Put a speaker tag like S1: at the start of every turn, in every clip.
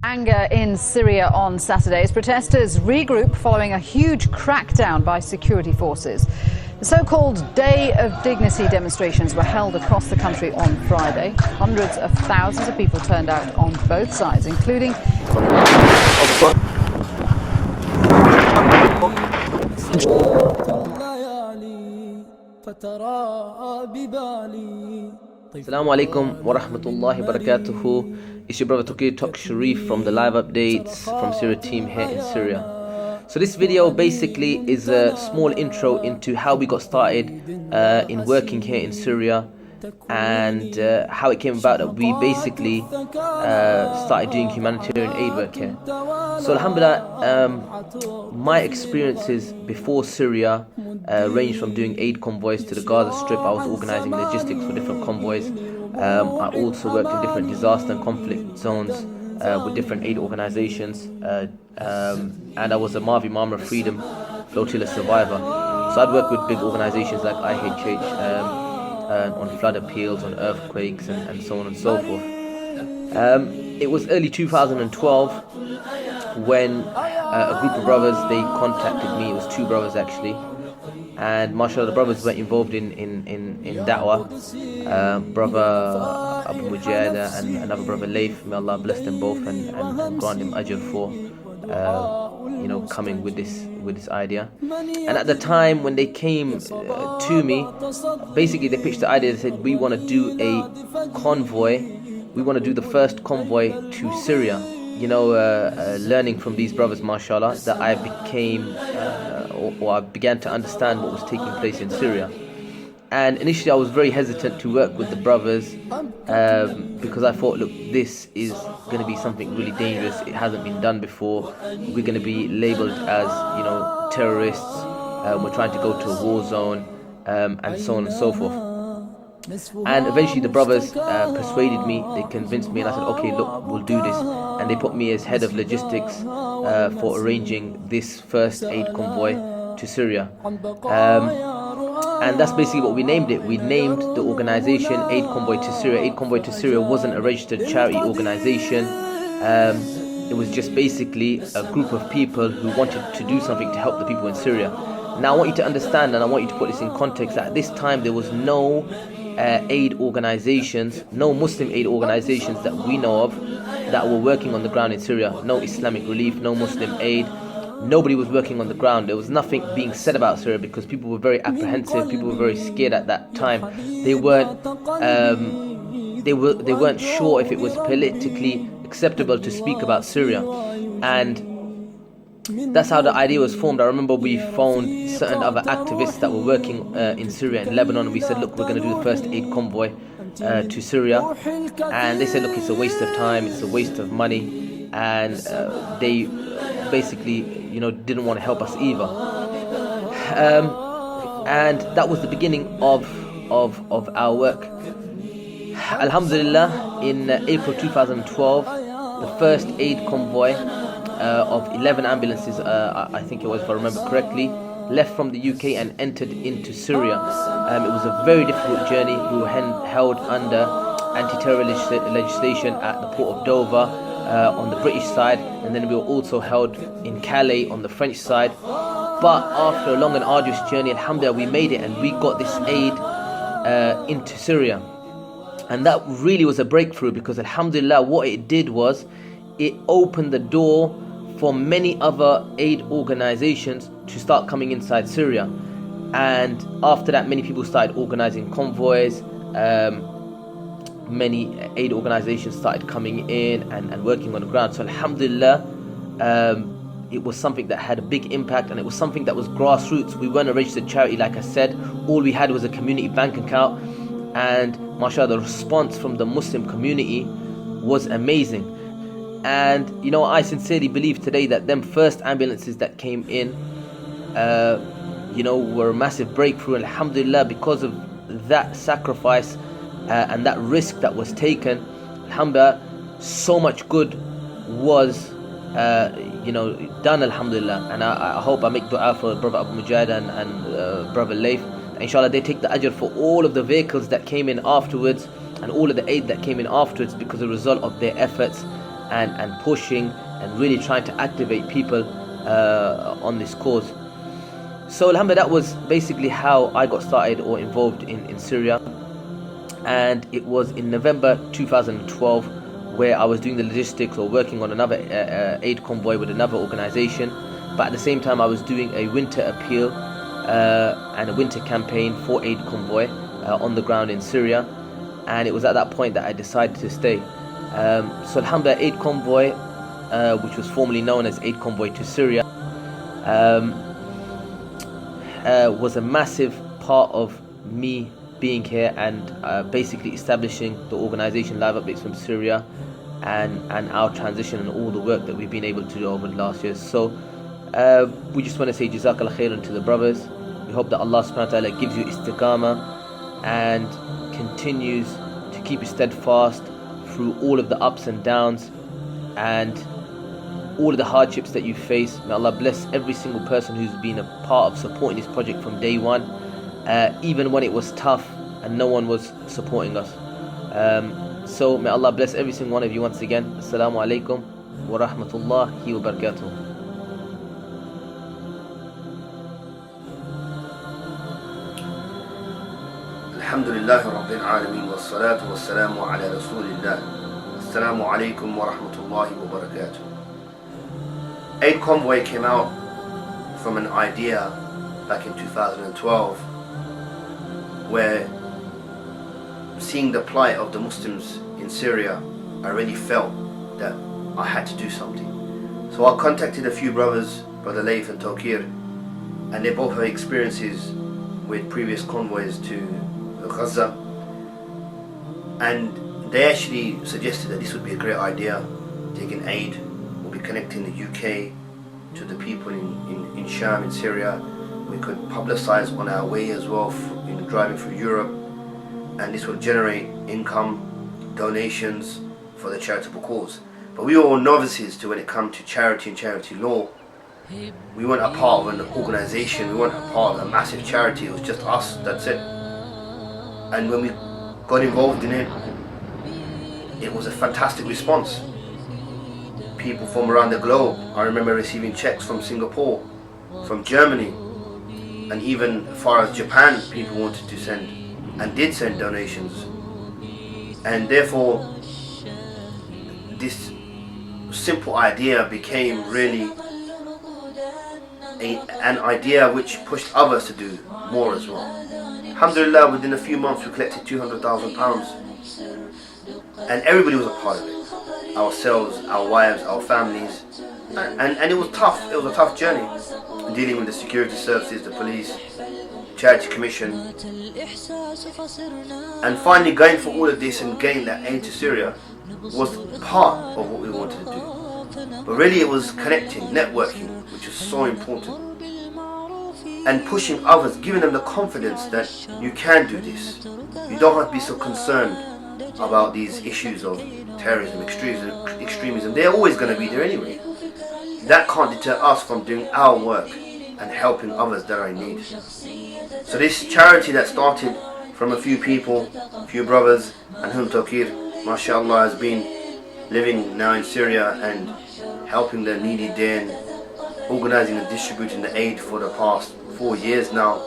S1: Anger in Syria on Saturday as protesters regroup following a huge crackdown by security forces. The so-called Day of Dignity demonstrations were held across the country on Friday. Hundreds of thousands of people turned out on both sides, including...
S2: Assalamu alaikum wa rahmatullahi wa barakatuhu. It's your brother Taqir Tok Sharif from the live updates from Syria team here in Syria. So this video basically is a small intro into how we got started in working here in Syria and how it came about that we basically started doing humanitarian aid work here. So alhamdulillah, my experiences before Syria ranged from doing aid convoys to the Gaza Strip. I was organizing logistics for different convoys. I also worked in different disaster and conflict zones with different aid organizations, and I was a Mavi Marmara Freedom Flotilla survivor. So I'd work with big organizations like IHH on flood appeals, on earthquakes, and so on and so forth. It was early 2012 when a group of brothers, they contacted me. It was two brothers actually, and mashallah, the brothers were involved in da'wah. Brother Abu Mujahid and another brother Laif, may Allah bless them both and grant him ajr for coming with this idea. And at the time when they came to me, basically they pitched the idea. They said, we want to do a convoy. We want to do the first convoy to Syria. Learning from these brothers, mashallah, that I became or I began to understand what was taking place in Syria. And initially I was very hesitant to work with the brothers because I thought, look, this is going to be something really dangerous. It hasn't been done before. We're going to be labelled as, terrorists. We're trying to go to a war zone, and so on and so forth. And eventually the brothers persuaded me, they convinced me, and I said, okay, look, we'll do this. And they put me as head of logistics for arranging this first aid convoy to Syria. And that's basically what we named it. We named the organization Aid Convoy to Syria. Aid Convoy to Syria wasn't a registered charity organization. It was just basically a group of people who wanted to do something to help the people in Syria. Now I want you to understand, and I want you to put this in context, that at this time there was no aid organizations, no Muslim aid organizations that we know of that were working on the ground in Syria. No Islamic Relief, no Muslim Aid. Nobody was working on the ground. There was nothing being said about Syria because people were very apprehensive. People were very scared at that time. They weren't sure if it was politically acceptable to speak about Syria, and that's how the idea was formed. I remember we found certain other activists that were working in Syria and Lebanon, and we said, look, we're going to do the first aid convoy to Syria. And they said, look, it's a waste of time, it's a waste of money, and they basically didn't want to help us either. And that was the beginning of our work. Alhamdulillah, in April 2012, the first aid convoy of 11 ambulances, I think it was, if I remember correctly, left from the UK and entered into Syria. It was a very difficult journey. We were held under anti-terror legislation at the port of Dover on the British side, and then we were also held in Calais on the French side. But after a long and arduous journey, alhamdulillah, we made it and we got this aid into Syria. And that really was a breakthrough because alhamdulillah, what it did was it opened the door for many other aid organizations to start coming inside Syria. And after that, many people started organizing convoys. Many aid organizations started coming in and working on the ground. So alhamdulillah, it was something that had a big impact, and it was something that was grassroots. We weren't a registered charity, like I said. All we had was a community bank account, and mashallah, the response from the Muslim community was amazing. And I sincerely believe today that them first ambulances that came in were a massive breakthrough. And alhamdulillah, because of that sacrifice and that risk that was taken, alhamdulillah, so much good was done, alhamdulillah. And I hope I make dua for brother Abu Mujahid and brother Laif. Inshallah, they take the ajr for all of the vehicles that came in afterwards and all of the aid that came in afterwards because of the result of their efforts. and pushing and really trying to activate people on this cause. So alhamdulillah, that was basically how I got started or involved in Syria. And it was in November 2012 where I was doing the logistics or working on another aid convoy with another organization, but at the same time I was doing a winter appeal and a winter campaign for Aid Convoy on the ground in Syria. And it was at that point that I decided to stay. So alhamdulillah, Aid Convoy, which was formerly known as Aid Convoy to Syria, was a massive part of me being here and basically establishing the organization Live Updates from Syria and our transition and all the work that we've been able to do over the last years. So we just want to say Jazakallah khairan to the brothers. We hope that Allah subhanahu wa ta'ala gives you istiqamah and continues to keep you steadfast through all of the ups and downs and all of the hardships that you face. May Allah bless every single person who's been a part of supporting this project from day one, even when it was tough and no one was supporting us. So may Allah bless every single one of you once again. Assalamu alaikum wa rahmatullahi wa barakatuh.
S3: Alhamdulillah Rabbil Alameen wa salatu wa salamu ala Rasulillah. Assalamu alaikum wa rahmatullahi wa barakatuh. Aid Convoy came out from an idea back in 2012 where, seeing the plight of the Muslims in Syria, I really felt that I had to do something. So I contacted a few brothers, Brother Laif and Tawqir, and they both have experiences with previous convoys to Gaza, and they actually suggested that this would be a great idea, taking aid. We'll be connecting the UK to the people in Sham, in Syria. We could publicize on our way as well, driving through Europe, and this will generate income, donations for the charitable cause. But we were all novices to when it comes to charity and charity law. We weren't a part of an organization, we weren't a part of a massive charity, it was just us, that's it. And when we got involved in it, it was a fantastic response. People from around the globe, I remember receiving checks from Singapore, from Germany, and even as far as Japan, people wanted to send and did send donations. And therefore, this simple idea became really an idea which pushed others to do more as well. Alhamdulillah, within a few months we collected £200,000, and everybody was a part of it. Ourselves, our wives, our families, and it was tough. It was a tough journey, dealing with the security services, the police, charity commission, and finally going for all of this and getting that aid to Syria was part of what we wanted to do. But really it was connecting, networking, which was so important, and pushing others, giving them the confidence that you can do this. You don't have to be so concerned about these issues of terrorism, extremism. They're always going to be there anyway. That can't deter us from doing our work and helping others that are in need. So this charity that started from a few people, a few brothers, and whom Tawqir, mashallah, has been living now in Syria and helping the needy there and organizing and distributing the aid for the past 4 years now.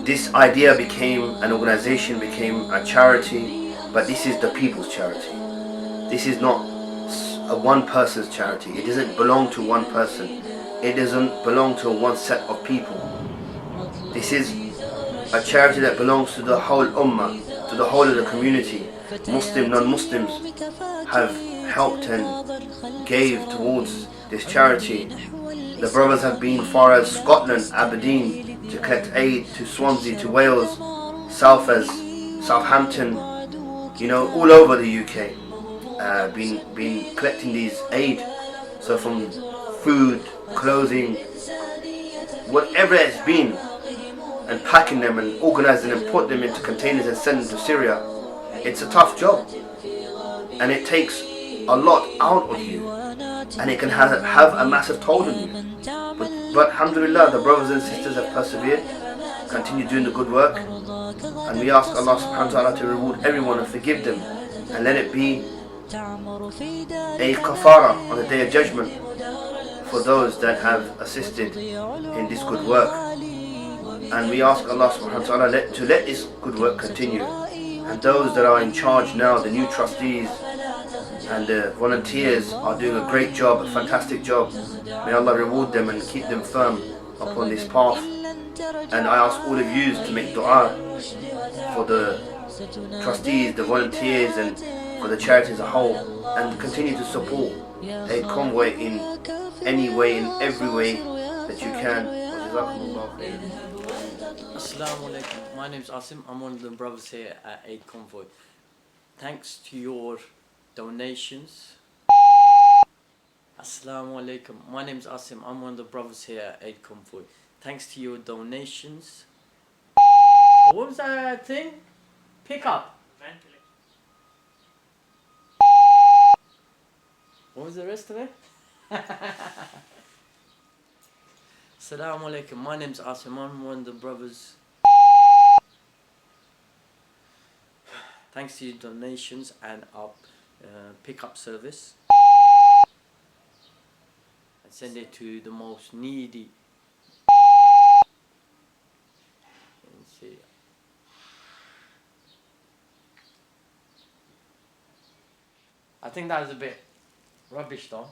S3: This idea became an organization, became a charity, but this is the people's charity. This is not a one person's charity. It doesn't belong to one person. It doesn't belong to one set of people. This is a charity that belongs to the whole ummah, to the whole of the community. Muslim, non-Muslims have helped and gave towards this charity. The brothers have been far as Scotland, Aberdeen, to collect aid, to Swansea, to Wales, south as Southampton, all over the UK, been collecting these aid. So from food, clothing, whatever it's been, and packing them and organizing them, put them into containers and send them to Syria. It's a tough job, and it takes a lot out of you, and it can have a massive toll on you. But alhamdulillah, the brothers and sisters have persevered, continue doing the good work, and we ask Allah subhanahu wa ta'ala to reward everyone and forgive them, and let it be a kafara on the Day of Judgment for those that have assisted in this good work. And we ask Allah subhanahu wa ta'ala to let this good work continue. And those that are in charge now, the new trustees and the volunteers, are doing a great job, a fantastic job. May Allah reward them and keep them firm upon this path. And I ask all of you to make dua for the trustees, the volunteers, and for the charity as a whole, and continue to support Aid Convoy in any way, in every way that you can.
S4: Assalamu alaikum. My name's Asim. I'm one of the brothers here at Aid Convoy. Thanks to your donations. Assalamu alaikum. My name's Asim. I'm one of the brothers here at Aid Convoy. Thanks to your donations. What was that thing? Pick up. What was the rest of it? Assalamu alaikum. My name's Asim. I'm one of the brothers. Thanks to your donations and our pickup service, and send it to the most needy. Let's see. I think that was a bit rubbish though.